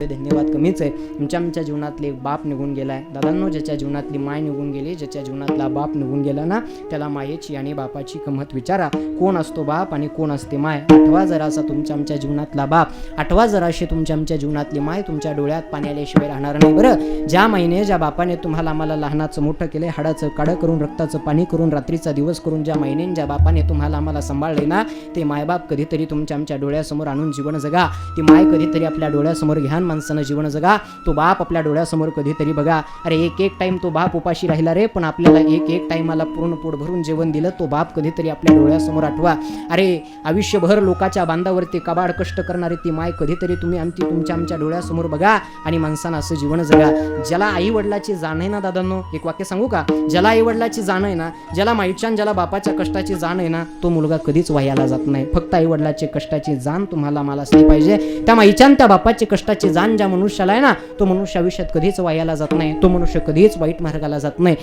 धन्यवाद कमीच आहे. आमच्या जीवनातले बाप निघून गेलाय दादांनो. ज्याच्या जीवनातली माय निघून गेली, ज्याच्या जीवनातला बाप निघून गेला ना, त्याला मायेची आणि बापाची किंमत विचारा. कोण असतो बाप आणि कोण असते माय. आठवा जरासा आमच्या जीवनातला बाप, आठवा जराशी आमच्या जीवनातली माय. तुमच्या डोळ्यात पाणी आल्याशिवाय राहणार नाही बरं. ज्या माईने, ज्या बापाने तुम्हाला आम्हाला लहानाचं मोठं केले, हाडाचं काढं करून, रक्ताचं पाणी करून, रात्रीचा दिवस करून, ज्या माईने, ज्या बापाने तुम्हाला आम्हाला सांभाळले ना, ते मायबाप कधीतरी आमच्या डोळ्यासमोर आणून जीवन जगा. ती माय कधीतरी आपल्या डोळ्यासमोर घ्यान माणसानं जीवन जगा. तो बाप आपल्या डोळ्यासमोर कधीतरी बघा. अरे एक टाइम तो बाप उपाशी राहिला रे, पण आपल्याला एक टाइमाला पूर्ण पोट भरून जेवण दिलं. तो बाप कधीतरी आपल्या डोळ्यासमोर आठवा. अरे आयुष्यभर लोकाच्या बांधावरती कबाड कष्ट करणारी ती माय कधीतरी तुम्ही आमच्या डोळ्यासमोर बघा आणि माणसानं असं जीवन जगा. ज्याला आई वडिलाची जाण आहे ना दादांनो, एक वाक्य सांगू का, ज्याला आई वडिलाची जाण आहे ना, ज्याला माईच्या ज्याला बापाच्या कष्टाची जाण आहे ना, तो मुलगा कधीच वायाला जात नाही. फक्त आई वडिलाची कष्टाची जाण तुम्हाला मला असली पाहिजे. त्या माईच्या त्या बापाची कष्टाची जाण ज्या मनुष्याला आहे ना, तो मनुष्य आयुष्यात कधीच वायाला जात नाही. तो मनुष्य कधीच वाईट मार्गाला जात नाही.